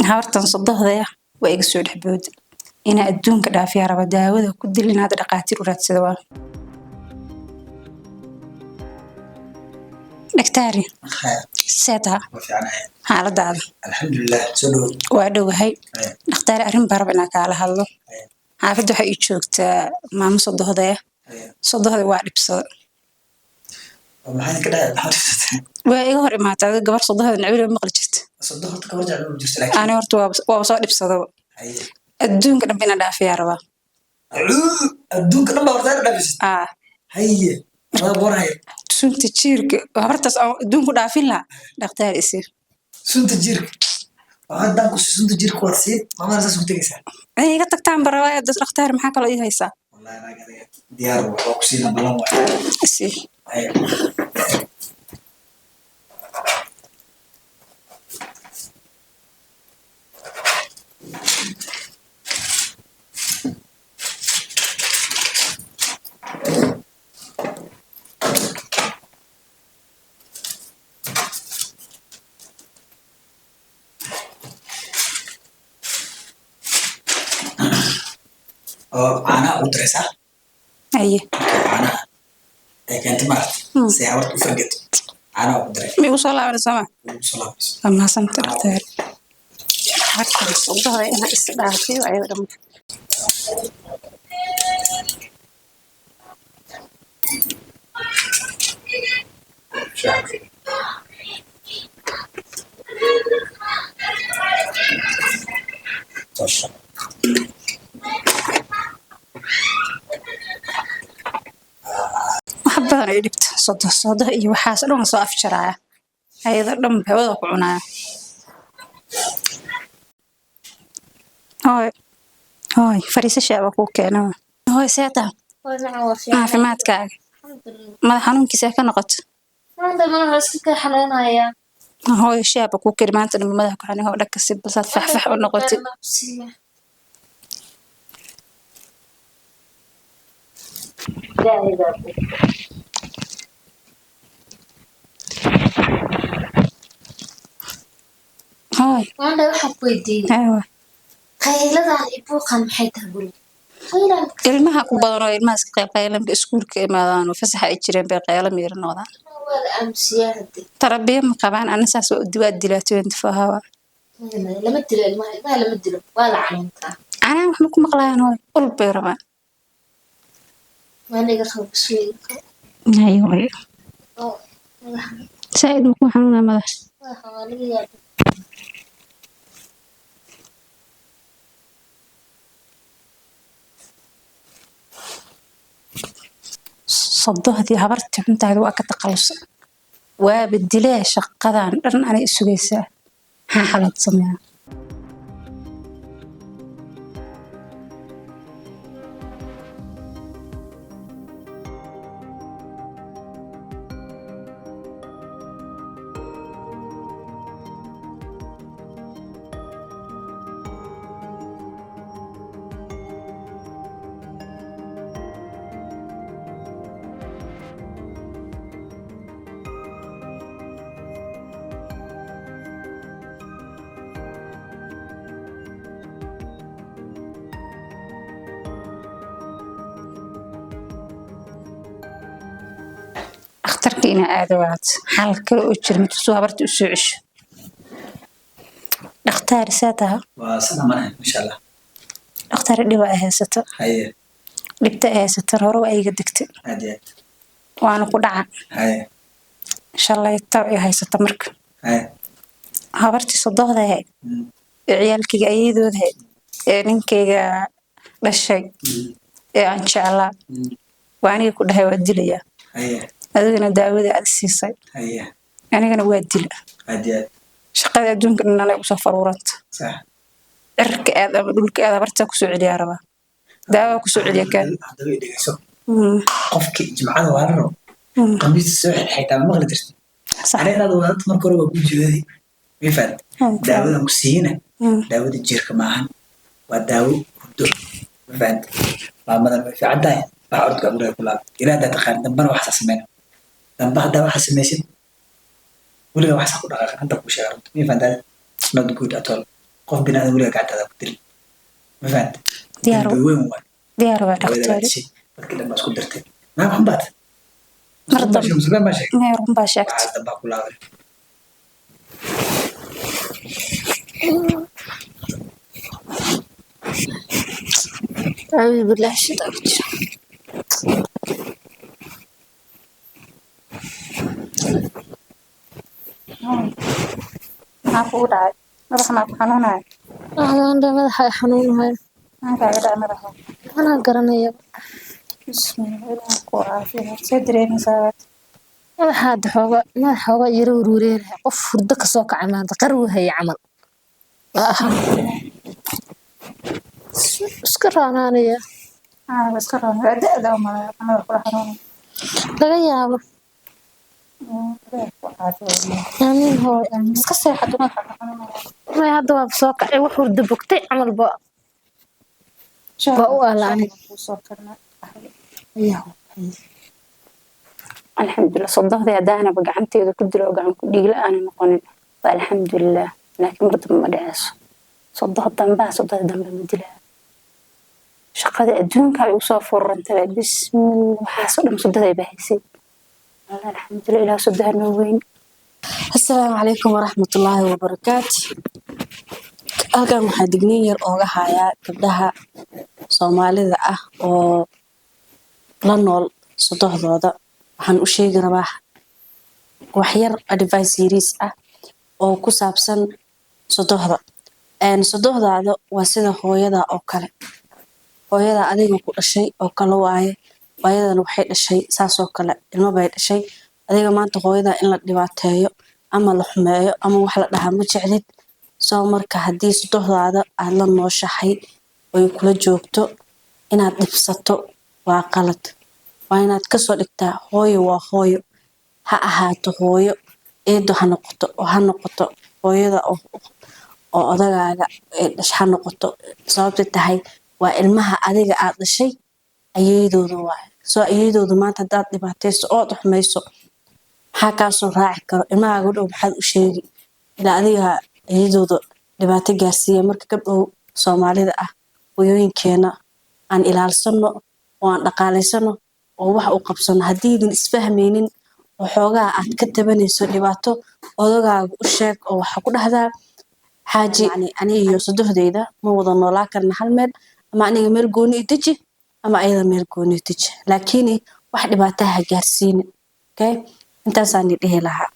habartan sodohdaya waa iga soo dhaxbood ina adduunka dhaafiya raba daawada ku dilinaad dhaqaatiir u raadsada waa دكتوري سيدا حالة الحمد لله سلو وادو هاي دكتور أرين بربنا كاله هلو عارفة حي يشوكت ما مصدق هذا صدق هذا واحد بس ومحن كده وإيجار ما تعرف قبل صدق هذا نعيله مقلجت صدقت كبر جعلوا الجرس لك أنا ورتوا وصار بس هذا الدون كنا بينا دافع ربا الدون كنا بورتنا دافع هي ما بورها سنت تشيرك وعبرت الدون كنا دافعنا دكتور يصير سنت تشيرك هذا كوس سنت تشيرك واسيد ما أنا سنت تجسا أي قد تكتم برواية دكتور اختار محاك الله يهيسا والله أنا قاعد ديار وأقسم بالله سي أنا أدرسها أيه أنا كنت مرت سيارة وفرقت أنا أدرس بيوصل على السماء أما سمت أختار حتى الصدق أنا استدعتي وأيضا waxbadan ay dhibta sodo iyo waxaas dhan soo afjaraya ayada dhan hawada ku cunaya hooy fariisa shaaba ku keena hooy seeta caafimaadkaaga madax xanuunkiisa ka noqoto hooy shaaba ku kari maanta dhan madax ku xanuun oo dhaka si basaad faxfax u noqotay هاي وانا waxaan ku weydiiyay ايوه qayladan ibuuqan maxay tahay guri ilmaha ku badan oo ilmaha iska qayb qaylanka iskuulka imaadaan oo fasaxa ay jireen bay qayla miirnoodaan wada amsiyaade tarabiya ma qabaan ana saas oo diwaad dilaato inta fahawa lama dilo ilmaha lama dilo waa la cuntaa ana wax ma ku maqlayaan oo ul beerama waaniga khalbisay ايوه سعيد مكو حنونا مدح صدهدي habartii xuntaada waa ka taqalusay waa beddelay shaqadan dhan anay isugaysaa maxaa xalad sameeyaa أخترت إن أدوات حال كل أشر متسوها برت أسوعش أختار ساتها وسلام عليكم إن شاء الله أختار اللي وقاها ستة هيا لبتها ستة هرو أي قدكت هادي وأنا قدعة هيا إن شاء الله يتوعي هاي ستة مرك هيا هبرتي صدق ذا هاي عيالك أيدو ذا نينك للشيء إن شاء الله وأنا كل هاي ودليا هيا أنا داود أسيسي هيا أنا وادل هادي شقة دونك إن أنا أسافر ورنت صح عرك هذا بدولك هذا برتك سعودي عربة دعوة سعودي كان هذا اللي يسوق قفك جمعة وارنو قميص السوح حتى ما غلطت صح علينا دوات مركور وأقول جودي مفاد داود مسينة داود الجيرك معهن وداود كدر مفاد ما مثلا في عداية بعرض كأمور كلها إلى ده تخيل دمبنا وحساس منه دمبها ده وحساس ميسين ولا وحساس كل حاجة أنت كوشارد مفاد not good at all qof binaadam weliga gacantaada ku dil ma fahanta Diyaar dambi weyn waay diyaar waa hooyada baa dhaqtaari dishay dadkii dhan baa isku dirtay naag xun baad mar dambe musulmaan baa sheegay meel run baa sheegtay waxaas dambaa ku laabay أعوذ بالله من الشيطان الرجيم maxaa kugu dhacay madaxa maa ku xanuunaya أنا مدحي حنون هاي maxaa kaaga dhacay madaxa أنا قرنية bismillah ilaaha ku caafiya see dareemaysaa مدحا دحوغا مدحوغا يرو رورين قف هردا كسو كعay maanta qarwi hay camal iska raanaanaya iska roon waa da-da uma madaxa kula xanuunaya laga yaabo ilaaha ku caafiya aamin hooy aamin iska seexato madaxa ku xanuunaya may hadda waa soo kacay wax hurda bogtay camal ba u aalaanay kusoo karnaa alxamdulilah sodohdii haddaanaba gacanteeda ku dilo oo gacan ku dhiigla aanay noqonin waa alxamdulilah laakiin mar dambe ma dhaceyso sodoh dambaa sodoh dambe ma dilaa shaqada adduunka ay usoo furantaba bismillah waxaasoo dhan sododay baa haysay allah alxamdulilah ilaah sodoha noo weyn asalaamu calaykum waraxmatullaahi wabarakaatu halkan waxaa digniin yar ooga hayaa gabdhaha soomaalida ah oo la nool sodohdooda waxaan u sheegi rabaa waxyar advice yariis ah oo ku saabsan sodohda sodohdaada waa sida hooyada oo kale hooyada adiga ku dhashay oo kale waaye hooyadana waxay dhashay saasoo kale ilmo bay dhashay adiga maanta hooyada in la dhibaateeyo ama la xumeeyo ama wax la dhahaa ma jeclid soo marka haddii sodohdaada aad la nooshahay oy kula joogto inaad dhibsato waa qalad waa inaad kasoo dhigtaa hooyo waa hooyo ha ahaato hooyo eedo ha noqoto hooyada oo odagaaga ha noqoto sababta tahay waa ilmaha adiga aad dhashay ayeydooda waaye soo ayeydooda maanta haddaad dhibaatayso ood xumayso maxaa kaasoo raaci karo ilmahaaga dhow maxaad u sheegi ilaa adiga ayeydooda dhibaato gaarsiiya marka gabdhow soomaalida ah hooyooyinkeena aan ilaalsano oo aan dhaqaalaysano oo wax u qabsano haddiidin isfahmaynin oo xoogaa aad ka tabanayso dhibaato odagaaga u sheeg oo waxa ku dhahdaa xaaji aniga iyo sodohdeyda ma wada noolaa karna hal meel ama aniga meel gooni i deji ama ayada meel gooni i deji laakiin wax dhibaataha gaarsiinin okay intaasaan dhihi lahaa